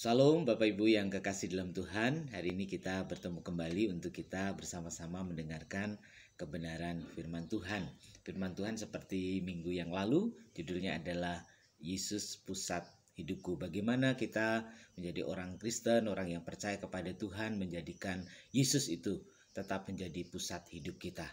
Shalom Bapak Ibu yang kekasih dalam Tuhan. Hari ini kita bertemu kembali untuk kita bersama-sama mendengarkan kebenaran firman Tuhan. Firman Tuhan seperti minggu yang lalu, judulnya adalah Yesus Pusat Hidupku. Bagaimana kita menjadi orang Kristen, orang yang percaya kepada Tuhan, menjadikan Yesus itu tetap menjadi pusat hidup kita.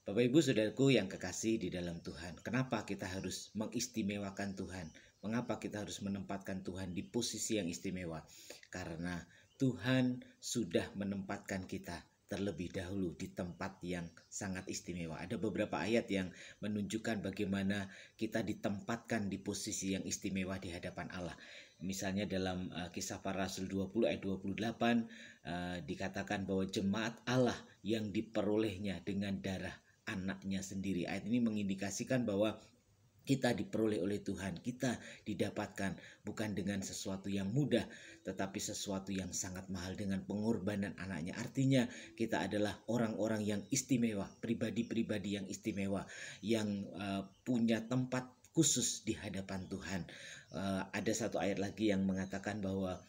Bapak Ibu Saudaraku yang kekasih di dalam Tuhan, kenapa kita harus mengistimewakan Tuhan? Mengapa kita harus menempatkan Tuhan di posisi yang istimewa? Karena Tuhan sudah menempatkan kita terlebih dahulu di tempat yang sangat istimewa. Ada beberapa ayat yang menunjukkan bagaimana kita ditempatkan di posisi yang istimewa di hadapan Allah. Misalnya dalam Kisah Para Rasul 20 ayat 28 dikatakan bahwa jemaat Allah yang diperolehnya dengan darah anaknya sendiri. Ayat ini mengindikasikan bahwa kita diperoleh oleh Tuhan, kita didapatkan bukan dengan sesuatu yang mudah, tetapi sesuatu yang sangat mahal dengan pengorbanan anaknya. Artinya kita adalah orang-orang yang istimewa, pribadi-pribadi yang istimewa, yang punya tempat khusus di hadapan Tuhan. Ada satu ayat lagi yang mengatakan bahwa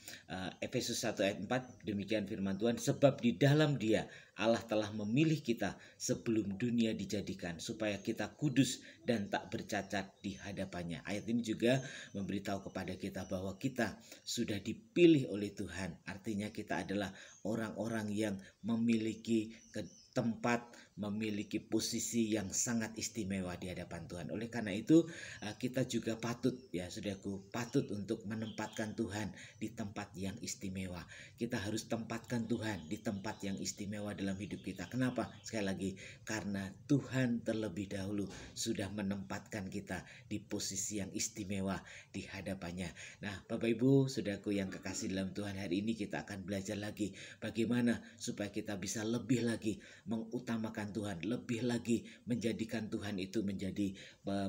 Efesus 1 ayat 4, demikian firman Tuhan, sebab di dalam Dia Allah telah memilih kita sebelum dunia dijadikan supaya kita kudus dan tak bercacat di hadapannya. Ayat ini juga memberitahu kepada kita bahwa kita sudah dipilih oleh Tuhan. Artinya kita adalah orang-orang yang memiliki tempat, memiliki posisi yang sangat istimewa di hadapan Tuhan. Oleh karena itu kita juga patut, ya saudaraku, patut untuk menempatkan Tuhan di tempat yang istimewa. Kita harus tempatkan Tuhan di tempat yang istimewa dalam hidup kita. Kenapa? Sekali lagi, karena Tuhan terlebih dahulu sudah menempatkan kita di posisi yang istimewa di hadapannya. Nah, Bapak Ibu, saudaraku yang kekasih dalam Tuhan, hari ini kita akan belajar lagi bagaimana supaya kita bisa lebih lagi mengutamakan Tuhan, lebih lagi menjadikan Tuhan itu menjadi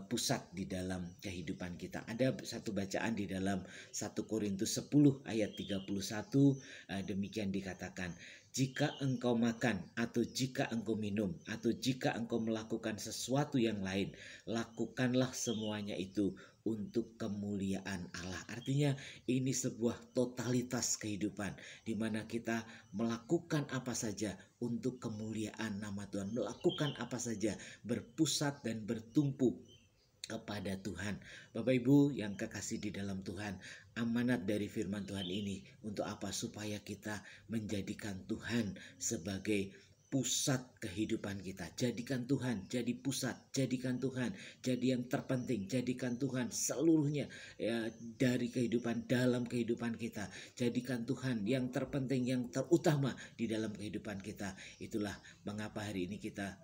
pusat di dalam kehidupan kita. Ada satu bacaan di dalam 1 Korintus 10 ayat 31, demikian dikatakan, jika engkau makan atau jika engkau minum atau jika engkau melakukan sesuatu yang lain, lakukanlah semuanya itu untuk kemuliaan Allah. Artinya ini sebuah totalitas kehidupan di mana kita melakukan apa saja untuk kemuliaan nama Tuhan, melakukan apa saja berpusat dan bertumpu kepada Tuhan. Bapak Ibu yang kekasih di dalam Tuhan, amanat dari firman Tuhan ini untuk apa? Supaya kita menjadikan Tuhan sebagai pusat kehidupan kita. Jadikan Tuhan jadi pusat, jadikan Tuhan jadi yang terpenting, jadikan Tuhan seluruhnya ya, dari kehidupan, dalam kehidupan kita. Jadikan Tuhan yang terpenting, yang terutama di dalam kehidupan kita. Itulah mengapa hari ini kita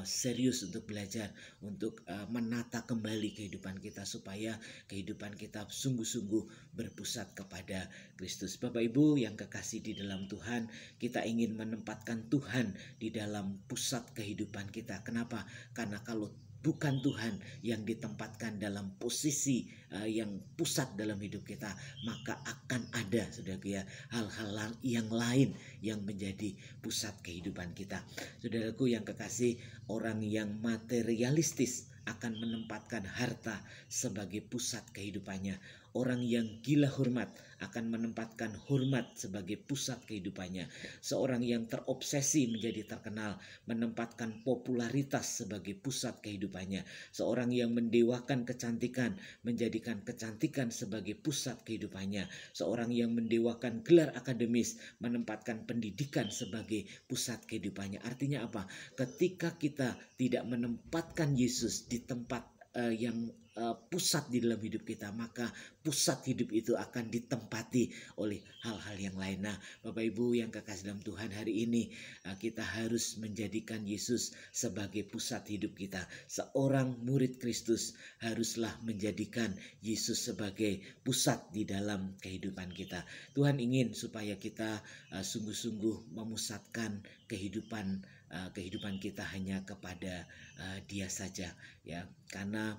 serius untuk belajar, untuk menata kembali kehidupan kita supaya kehidupan kita sungguh-sungguh berpusat kepada Kristus. Bapak Ibu yang kekasih di dalam Tuhan, kita ingin menempatkan Tuhan di dalam pusat kehidupan kita. Kenapa? Karena kalau bukan Tuhan yang ditempatkan dalam posisi yang pusat dalam hidup kita, maka akan ada, saudaraku ya, hal-hal yang lain yang menjadi pusat kehidupan kita. Saudaraku yang kekasih, orang yang materialistis akan menempatkan harta sebagai pusat kehidupannya. Orang yang gila hormat akan menempatkan hormat sebagai pusat kehidupannya. Seorang yang terobsesi menjadi terkenal menempatkan popularitas sebagai pusat kehidupannya. Seorang yang mendewakan kecantikan menjadikan kecantikan sebagai pusat kehidupannya. Seorang yang mendewakan gelar akademis menempatkan pendidikan sebagai pusat kehidupannya. Artinya apa? Ketika kita tidak menempatkan Yesus di tempat yang pusat di dalam hidup kita, maka pusat hidup itu akan ditempati oleh hal-hal yang lain. Nah, Bapak Ibu yang kekasih dalam Tuhan, hari ini kita harus menjadikan Yesus sebagai pusat hidup kita. Seorang murid Kristus haruslah menjadikan Yesus sebagai pusat di dalam kehidupan kita. Tuhan ingin supaya kita sungguh-sungguh memusatkan kehidupan kita hanya kepada Dia saja, ya, karena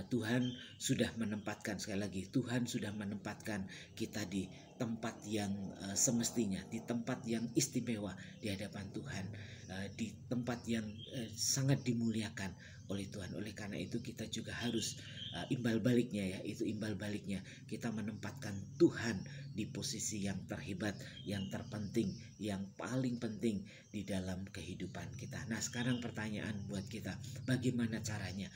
Tuhan sudah menempatkan, sekali lagi, Tuhan sudah menempatkan kita di tempat yang semestinya, di tempat yang istimewa di hadapan Tuhan, di tempat yang sangat dimuliakan oleh Tuhan. Oleh karena itu kita juga harus imbal baliknya ya, itu imbal baliknya kita menempatkan Tuhan di posisi yang terhebat, yang terpenting, yang paling penting di dalam kehidupan kita. Nah, sekarang pertanyaan buat kita, bagaimana caranya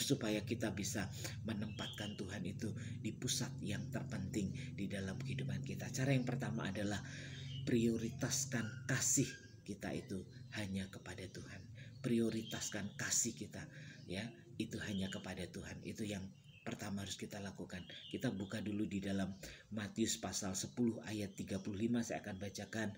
supaya kita bisa menempatkan Tuhan itu di pusat yang terpenting di dalam kehidupan kita? Cara yang pertama adalah prioritaskan kasih kita itu hanya kepada Tuhan. Prioritaskan kasih kita ya, itu hanya kepada Tuhan. Itu yang pertama harus kita lakukan. Kita buka dulu di dalam Matius pasal 10 ayat 35. Saya akan bacakan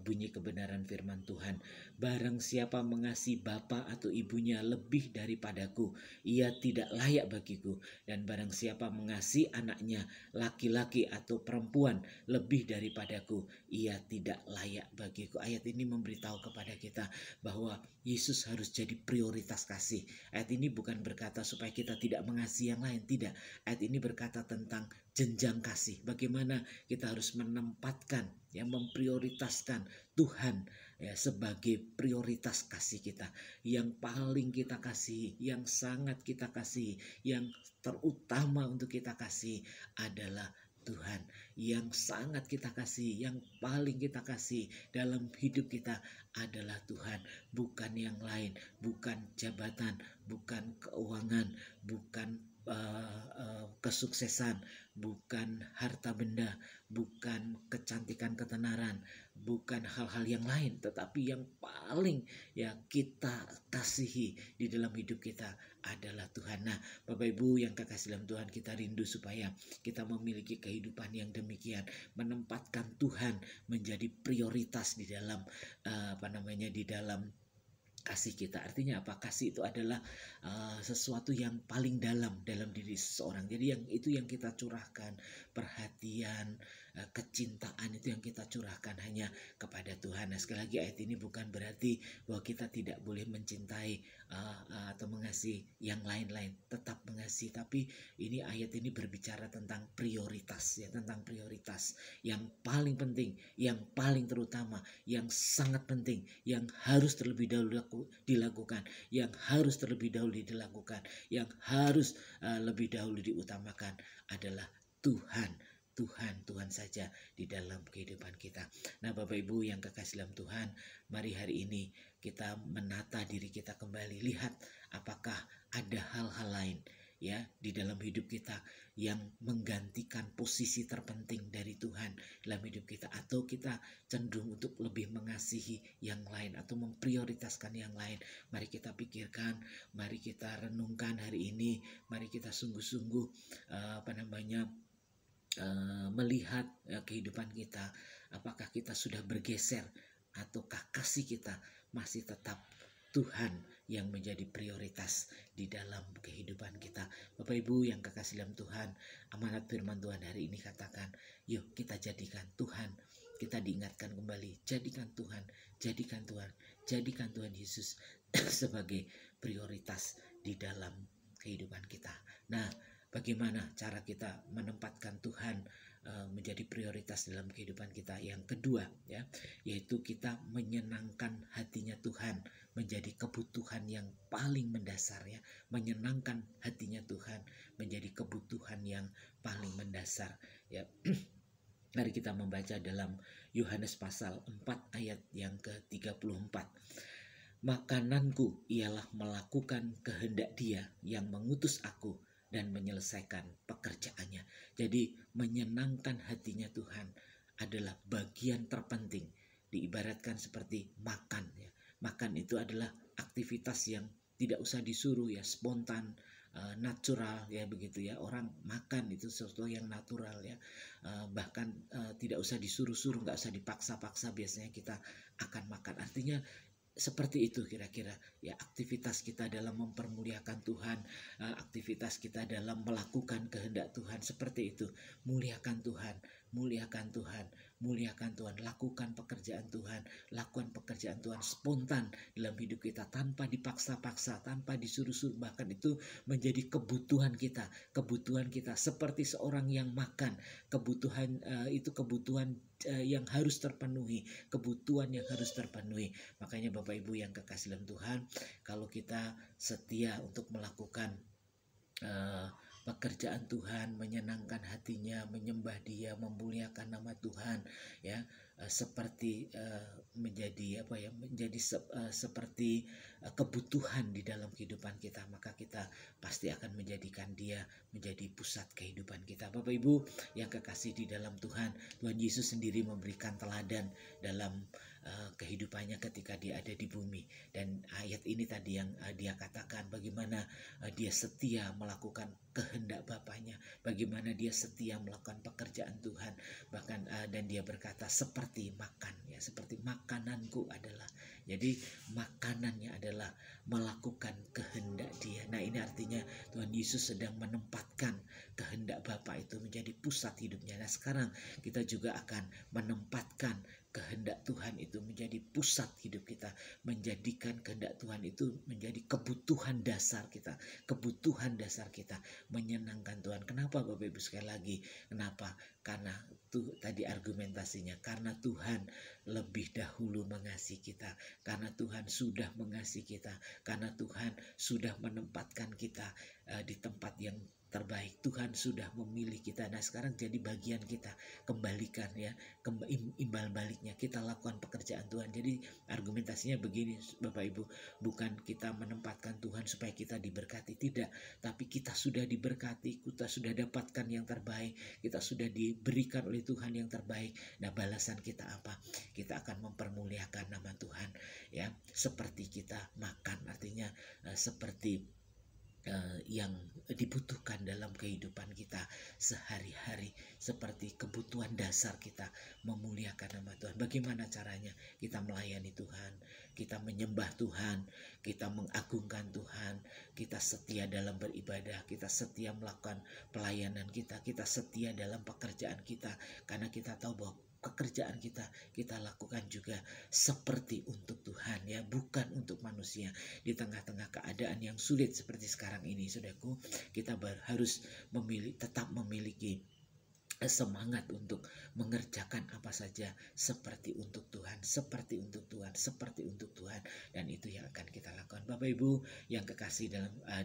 bunyi kebenaran firman Tuhan. Barang siapa mengasihi bapa atau ibunya lebih daripadaku, ia tidak layak bagiku. Dan barang siapa mengasihi anaknya laki-laki atau perempuan lebih daripadaku, ia tidak layak bagiku. Ayat ini memberitahu kepada kita bahwa Yesus harus jadi prioritas kasih. Ayat ini bukan berkata supaya kita tidak mengasihi yang lain, tidak. Ayat ini berkata tentang jenjang kasih. Bagaimana kita harus menempatkan, ya, memprioritaskan Tuhan ya sebagai prioritas kasih kita. Yang paling kita kasihi, yang sangat kita kasihi, yang terutama untuk kita kasih adalah Tuhan. Yang sangat kita kasih, yang paling kita kasih dalam hidup kita adalah Tuhan, bukan yang lain, bukan jabatan, bukan keuangan, bukan kesuksesan, bukan harta benda, bukan kecantikan ketenaran, bukan hal-hal yang lain, tetapi yang paling ya kita kasihi di dalam hidup kita adalah Tuhan. Nah, Bapak Ibu yang kekasih dalam Tuhan, kita rindu supaya kita memiliki kehidupan yang demikian, menempatkan Tuhan menjadi prioritas di dalam di dalam kasih kita. Artinya apa? Kasih itu adalah sesuatu yang paling dalam diri seseorang. Jadi yang kita curahkan, perhatian, kecintaan itu yang kita curahkan hanya kepada Tuhan. Nah, sekali lagi ayat ini bukan berarti bahwa kita tidak boleh mencintai atau mengasihi yang lain-lain. Tetap mengasihi, tapi ini ayat ini berbicara tentang prioritas ya, tentang prioritas yang paling penting, yang paling terutama, yang sangat penting, yang harus terlebih dahulu dilakukan, yang harus terlebih dahulu dilakukan, yang harus lebih dahulu diutamakan adalah Tuhan saja di dalam kehidupan kita. Nah, Bapak Ibu yang kekasih dalam Tuhan, mari hari ini kita menata diri kita kembali, lihat apakah ada hal-hal lain ya di dalam hidup kita yang menggantikan posisi terpenting dari Tuhan dalam hidup kita, atau kita cenderung untuk lebih mengasihi yang lain atau memprioritaskan yang lain. Mari kita pikirkan, mari kita renungkan hari ini, mari kita sungguh-sungguh melihat kehidupan kita, apakah kita sudah bergeser ataukah kasih kita masih tetap Tuhan yang menjadi prioritas di dalam kehidupan kita. Bapak Ibu yang kekasih dalam Tuhan, amanat firman Tuhan hari ini katakan, yuk kita jadikan Tuhan, kita diingatkan kembali, jadikan Tuhan Yesus sebagai prioritas di dalam kehidupan kita. Nah, bagaimana cara kita menempatkan Tuhan menjadi prioritas dalam kehidupan kita? Yang kedua ya, yaitu kita menyenangkan hatinya Tuhan menjadi kebutuhan yang paling mendasar ya. Menyenangkan hatinya Tuhan menjadi kebutuhan yang paling mendasar ya. Mari kita membaca dalam Yohanes pasal 4 ayat yang ke-34. Makananku ialah melakukan kehendak Dia yang mengutus aku dan menyelesaikan pekerjaannya. Jadi menyenangkan hatinya Tuhan adalah bagian terpenting. Diibaratkan seperti makan ya. Makan itu adalah aktivitas yang tidak usah disuruh ya, spontan, natural ya, begitu ya. Orang makan itu sesuatu yang natural ya, bahkan tidak usah disuruh-suruh, nggak usah dipaksa-paksa, biasanya kita akan makan. Artinya seperti itu kira-kira ya, aktivitas kita dalam mempermuliakan Tuhan, aktivitas kita dalam melakukan kehendak Tuhan seperti itu. Muliakan Tuhan, lakukan pekerjaan Tuhan spontan dalam hidup kita, tanpa dipaksa-paksa, tanpa disuruh-suruh. Bahkan itu menjadi kebutuhan kita seperti seorang yang makan. Kebutuhan itu kebutuhan yang harus terpenuhi, Makanya Bapak Ibu yang kekasih dalam Tuhan, kalau kita setia untuk melakukan eh, pekerjaan Tuhan, menyenangkan hatinya, menyembah Dia, memuliakan nama Tuhan, ya, seperti menjadi apa ya, menjadi seperti kebutuhan di dalam kehidupan kita, maka kita pasti akan menjadikan Dia menjadi pusat kehidupan kita. Bapak Ibu yang kekasih di dalam Tuhan, Tuhan Yesus sendiri memberikan teladan dalam kehidupannya ketika Dia ada di bumi. Dan ayat ini tadi yang Dia katakan bagaimana Dia setia melakukan kehendak Bapaknya, bagaimana Dia setia melakukan pekerjaan Tuhan, bahkan dan Dia berkata seperti makan, ya, seperti makananku adalah. Jadi makanannya adalah melakukan kehendak Dia. Nah, ini artinya Tuhan Yesus sedang menempatkan kehendak Bapa itu menjadi pusat hidupnya. Nah, sekarang kita juga akan menempatkan kehendak Tuhan itu menjadi pusat hidup kita, menjadikan kehendak Tuhan itu menjadi kebutuhan dasar kita, menyenangkan Tuhan. Kenapa Bapak Ibu sekali lagi? Kenapa? Karena tuh tadi argumentasinya, karena Tuhan lebih dahulu mengasihi kita, karena Tuhan sudah mengasihi kita, karena Tuhan sudah menempatkan kita di tempat yang terbaik. Tuhan sudah memilih kita. Nah, sekarang jadi bagian kita, kembalikan ya, imbal baliknya kita lakukan pekerjaan Tuhan. Jadi argumentasinya begini Bapak Ibu, bukan kita menempatkan Tuhan supaya kita diberkati, tidak, tapi kita sudah diberkati, kita sudah dapatkan yang terbaik, kita sudah diberikan oleh Tuhan yang terbaik. Nah, balasan kita apa? Kita akan mempermuliakan nama Tuhan, ya, seperti kita makan, artinya seperti yang dibutuhkan dalam kehidupan kita sehari-hari, seperti kebutuhan dasar kita memuliakan nama Tuhan. Bagaimana caranya? Kita melayani Tuhan, kita menyembah Tuhan, kita mengagungkan Tuhan, kita setia dalam beribadah, kita setia melakukan pelayanan kita setia dalam pekerjaan kita, karena kita tahu bahwa pekerjaan kita lakukan juga seperti untuk Tuhan, ya, bukan untuk manusia. Di tengah-tengah keadaan yang sulit seperti sekarang ini, saudaraku, kita harus tetap memiliki semangat untuk mengerjakan apa saja seperti untuk Tuhan, dan itu yang akan kita lakukan. Bapak Ibu yang kekasih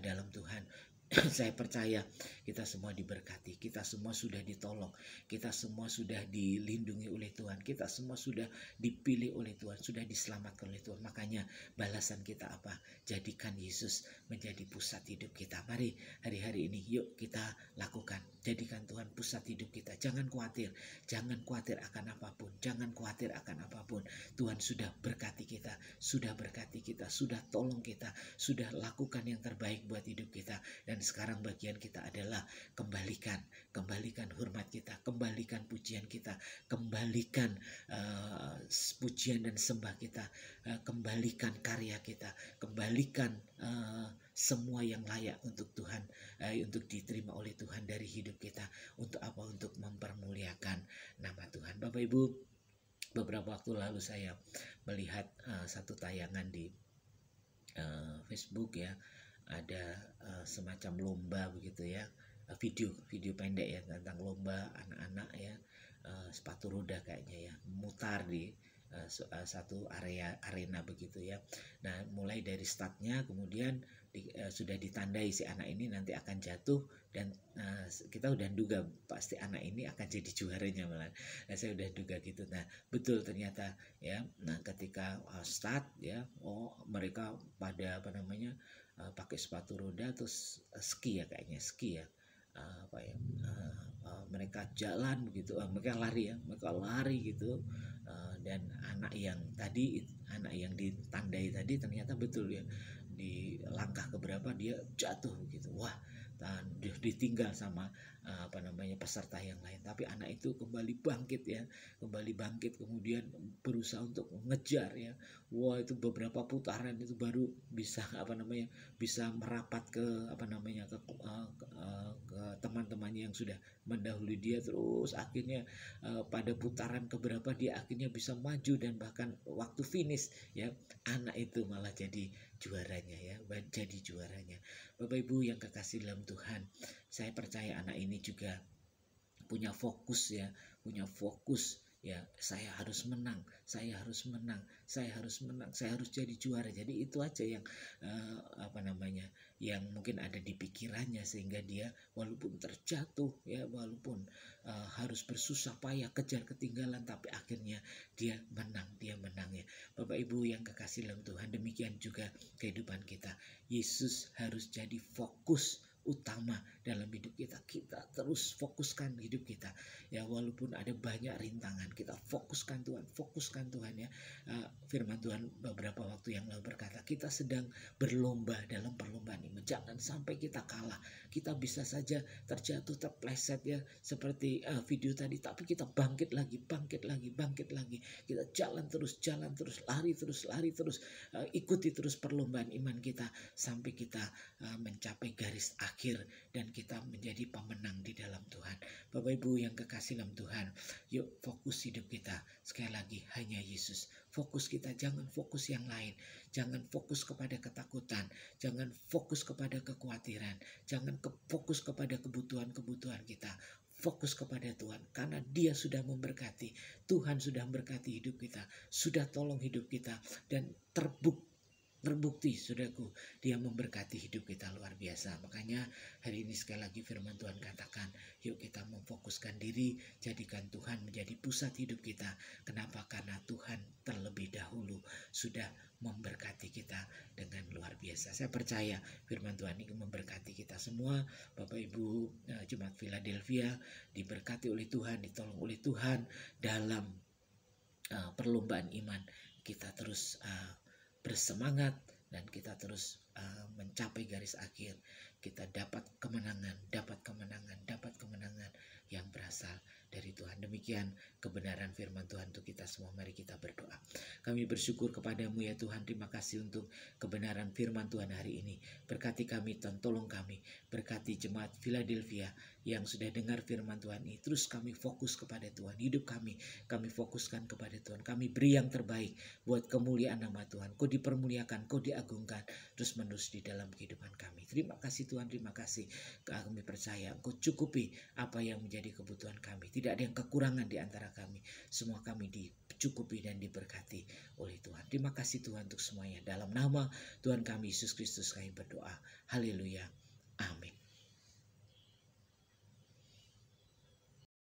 dalam Tuhan, saya percaya kita semua diberkati, kita semua sudah ditolong, kita semua sudah dilindungi oleh Tuhan, kita semua sudah dipilih oleh Tuhan, sudah diselamatkan oleh Tuhan. Makanya balasan kita apa? Jadikan Yesus menjadi pusat hidup kita. Mari hari-hari ini yuk kita lakukan, jadikan Tuhan pusat hidup kita. Jangan khawatir akan apapun, Tuhan sudah berkati kita, sudah tolong kita, sudah lakukan yang terbaik buat hidup kita. Dan sekarang bagian kita adalah kembalikan hormat kita, kembalikan pujian kita, kembalikan pujian dan sembah kita, kembalikan karya kita, kembalikan semua yang layak untuk Tuhan, untuk diterima oleh Tuhan dari hidup kita. Untuk apa? Untuk mempermuliakan nama Tuhan. Bapak Ibu, beberapa waktu lalu saya melihat satu tayangan di Facebook, ya, ada semacam lomba begitu, ya, video pendek, ya, tentang lomba anak-anak, ya, sepatu roda kayaknya, ya, mutar di satu arena begitu, ya. Nah, mulai dari startnya, kemudian sudah ditandai si anak ini nanti akan jatuh, dan kita udah duga pasti anak ini akan jadi juaranya malah. Nah, saya udah duga gitu. Nah, betul ternyata, ya. Nah, ketika start, ya, mereka pada pakai sepatu roda terus ski, ya, kayaknya ski, ya, mereka jalan begitu, mereka lari gitu, dan anak yang ditandai tadi ternyata betul, ya, di langkah keberapa dia jatuh begitu. Wah, dan ditinggal sama peserta yang lain, tapi anak itu kembali bangkit, kemudian berusaha untuk mengejar, ya. Wah, itu beberapa putaran itu baru bisa bisa merapat ke ke teman-temannya yang sudah mendahului dia. Terus akhirnya pada putaran keberapa dia akhirnya bisa maju, dan bahkan waktu finish, ya, anak itu malah jadi juaranya, ya, Bapak Ibu yang kekasih dalam Tuhan, saya percaya anak ini juga punya fokus, ya saya harus menang, saya harus menang, saya harus menang, saya harus jadi juara. Jadi itu aja yang yang mungkin ada di pikirannya, sehingga dia walaupun terjatuh ya, walaupun harus bersusah payah kejar ketinggalan, tapi akhirnya dia menang ya. Bapak Ibu yang kekasih dalam Tuhan, demikian juga kehidupan kita. Yesus harus jadi fokus utama dalam hidup kita. Kita terus fokuskan hidup kita ya, walaupun ada banyak rintangan, kita fokuskan Tuhan ya. Firman Tuhan beberapa waktu yang lalu berkata, kita sedang berlomba dalam perlombaan ini, jangan sampai kita kalah. Kita bisa saja terjatuh, terpleset ya, seperti video tadi, tapi kita bangkit lagi. Kita jalan terus, lari terus, ikuti terus perlombaan iman kita sampai kita mencapai garis akhir dan kita menjadi pemenang di dalam Tuhan. Bapak Ibu yang kekasih dalam Tuhan, yuk fokus hidup kita sekali lagi hanya Yesus. Fokus kita, jangan fokus yang lain, jangan fokus kepada ketakutan, jangan fokus kepada kekhawatiran, jangan fokus kepada kebutuhan kita. Fokus kepada Tuhan, karena Dia sudah memberkati. Tuhan sudah memberkati hidup kita, sudah tolong hidup kita, dan terbukti saudaraku, Dia memberkati hidup kita luar biasa. Makanya hari ini sekali lagi firman Tuhan katakan, yuk kita memfokuskan diri, jadikan Tuhan menjadi pusat hidup kita. Kenapa? Karena Tuhan terlebih dahulu sudah memberkati kita dengan luar biasa. Saya percaya firman Tuhan ini memberkati kita semua. Bapak Ibu Jemaat Philadelphia diberkati oleh Tuhan, ditolong oleh Tuhan dalam perlombaan iman. Kita terus bersemangat dan kita terus mencapai garis akhir. Kita dapat kemenangan yang berasal dari Tuhan. Demikian kebenaran firman Tuhan untuk kita semua. Mari kita berdoa. Kami bersyukur kepadamu ya Tuhan. Terima kasih untuk kebenaran firman Tuhan hari ini. Berkati kami dan tolong kami. Berkati jemaat Philadelphia yang sudah dengar firman Tuhan ini. Terus kami fokus kepada Tuhan. Hidup kami fokuskan kepada Tuhan. Kami beri yang terbaik buat kemuliaan nama Tuhan. Kau dipermuliakan, Kau diagungkan terus menerus di dalam kehidupan kami. Terima kasih Tuhan, terima kasih. Kami percaya Kau cukupi apa yang menjadi kebutuhan kami. Tidak ada yang kekurangan di antara kami. Semua kami dicukupi dan diberkati oleh Tuhan. Terima kasih Tuhan untuk semuanya. Dalam nama Tuhan kami Yesus Kristus kami berdoa. Haleluya. Amin.